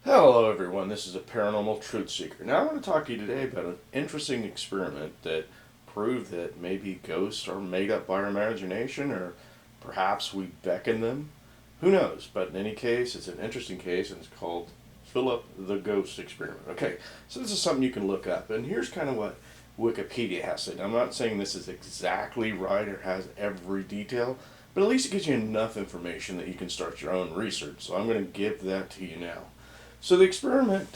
Hello, everyone. This is a paranormal truth seeker. Now, I want to talk to you today about an interesting experiment that proved that maybe ghosts are made up by our imagination, or perhaps we beckon them. Who knows? But in any case, it's an interesting case, and it's called Philip the Ghost Experiment. Okay, so this is something you can look up, and here's kind of what Wikipedia has said. Now, I'm not saying this is exactly right or has every detail, but at least it gives you enough information that you can start your own research. So I'm going to give that to you now. So the experiment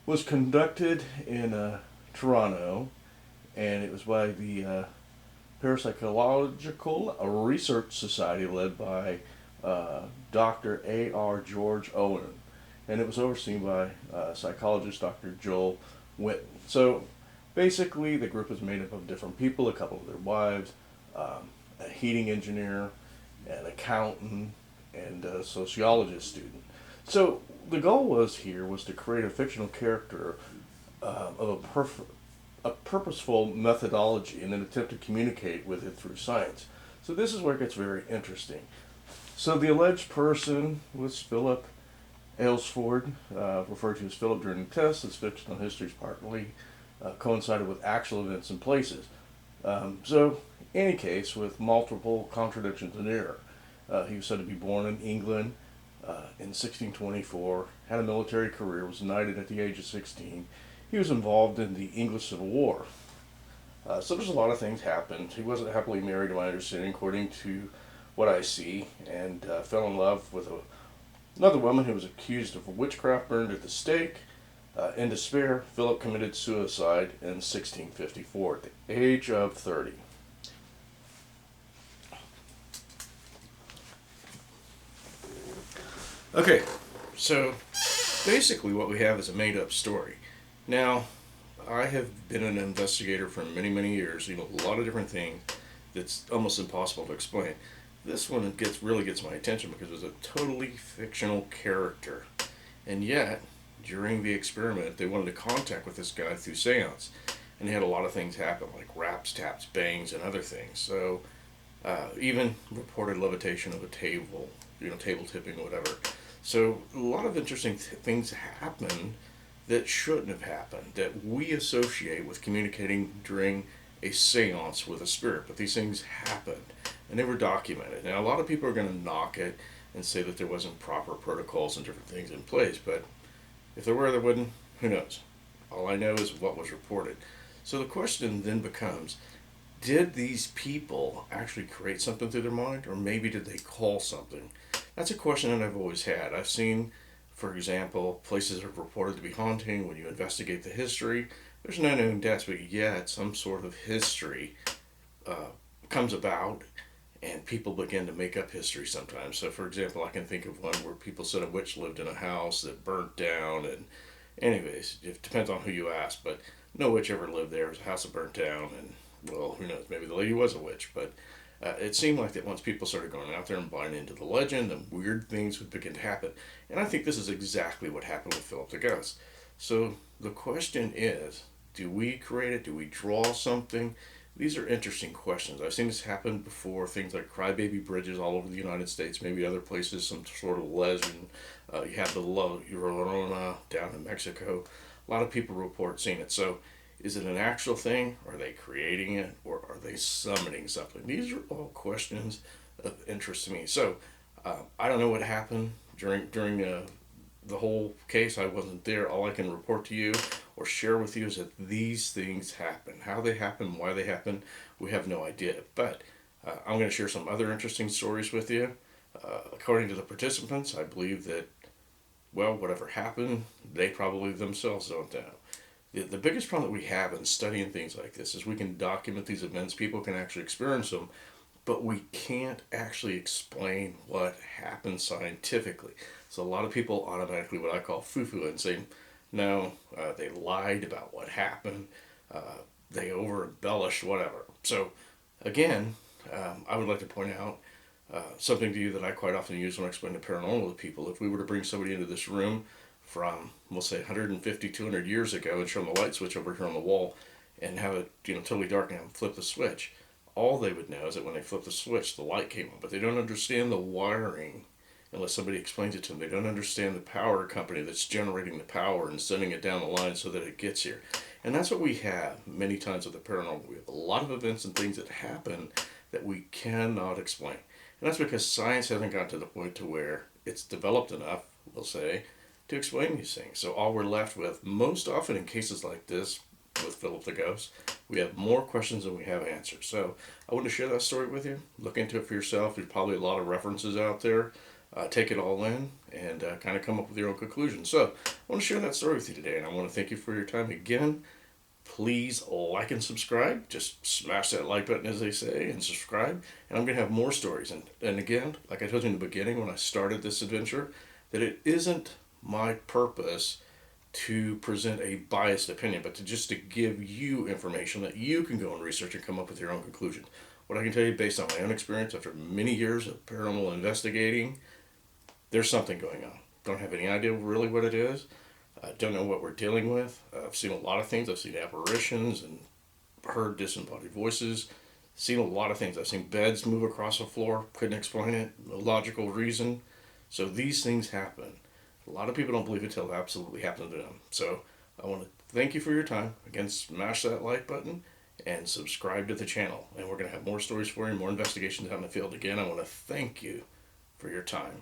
was conducted in Toronto, and it was by the Parapsychological Research Society led by Dr. A.R. George Owen, and it was overseen by psychologist Dr. Joel Witten. So basically, the group was made up of different people, a couple of their wives, a heating engineer, an accountant, and a sociologist student. So the goal was to create a fictional character of a purposeful methodology in an attempt to communicate with it through science. So this is where it gets very interesting. So the alleged person was Philip Aylesford, referred to as Philip during the test. His fictional histories partly coincided with actual events and places. So, in any case, with multiple contradictions and error, he was said to be born in England in 1624, had a military career, was knighted at the age of 16. He was involved in the English Civil War. So there's a lot of things happened. He wasn't happily married, to my understanding, according to what I see, and fell in love with another woman who was accused of witchcraft, burned at the stake. In despair, Philip committed suicide in 1654 at the age of 30. Okay, so basically what we have is a made up story. Now, I have been an investigator for many, many years, a lot of different things that's almost impossible to explain. This one really gets my attention because it was a totally fictional character. And yet, during the experiment, they wanted to contact with this guy through seance. And he had a lot of things happen, like raps, taps, bangs, and other things. So, even reported levitation of a table, table tipping or whatever. So a lot of interesting things happen that shouldn't have happened, that we associate with communicating during a seance with a spirit. But these things happened, and they were documented. Now, a lot of people are going to knock it and say that there wasn't proper protocols and different things in place, but if there were, there wouldn't. Who knows? All I know is what was reported. So the question then becomes, did these people actually create something through their mind, or maybe did they call something? That's a question that I've always had. I've seen, for example, places that are reported to be haunting. When you investigate the history, there's no known deaths, but yet some sort of history comes about, and people begin to make up history sometimes. So, for example, I can think of one where people said a witch lived in a house that burnt down, and anyways, it depends on who you ask, but no witch ever lived there. It was a house that burnt down, and well, who knows? Maybe the lady was a witch, but it seemed like that once people started going out there and buying into the legend, then weird things would begin to happen. And I think this is exactly what happened with Philip the Ghost. So the question is, do we create it? Do we draw something? These are interesting questions. I've seen this happen before, things like crybaby bridges all over the United States, maybe other places, some sort of legend. You have the La Llorona down in Mexico. A lot of people report seeing it. So is it an actual thing? Are they creating it? Or are they summoning something? These are all questions of interest to me. So I don't know what happened during the whole case. I wasn't there. All I can report to you or share with you is that these things happen. How they happen, why they happen, we have no idea. But I'm going to share some other interesting stories with you. According to the participants, I believe that, well, whatever happened, they probably themselves don't know. The biggest problem that we have in studying things like this is we can document these events, people can actually experience them, but we can't actually explain what happened scientifically. So a lot of people automatically what I call foo-foo and say, no, they lied about what happened, they over embellished, whatever. So again, I would like to point out something to you that I quite often use when I explain the paranormal to people. If we were to bring somebody into this room from, we'll say, 150, 200 years ago and show them the light switch over here on the wall and have it, totally dark and have them flip the switch, all they would know is that when they flip the switch, the light came on. But they don't understand the wiring unless somebody explains it to them. They don't understand the power company that's generating the power and sending it down the line so that it gets here. And that's what we have many times with the paranormal. We have a lot of events and things that happen that we cannot explain. And that's because science hasn't got to the point to where it's developed enough, we'll say, to explain these things. So all we're left with, most often in cases like this, with Philip the Ghost, we have more questions than we have answers. So I want to share that story with you. Look into it for yourself. There's probably a lot of references out there. Take it all in and kind of come up with your own conclusions. So I want to share that story with you today, and I want to thank you for your time again. Please like and subscribe. Just smash that like button, as they say, and subscribe. And I'm going to have more stories. And again, like I told you in the beginning when I started this adventure, that it isn't my purpose to present a biased opinion, but to give you information that you can go and research and come up with your own conclusions. What I can tell you based on my own experience after many years of paranormal investigating, there's something going on. Don't have any idea really what it is. Don't know what we're dealing with. I've seen a lot of things. I've seen apparitions and heard disembodied voices. Seen a lot of things. I've seen beds move across the floor. Couldn't explain it. No logical reason. So these things happen. A lot of people don't believe it till it absolutely happened to them. So I want to thank you for your time. Again, smash that like button and subscribe to the channel. And we're going to have more stories for you, more investigations out in the field. Again, I want to thank you for your time.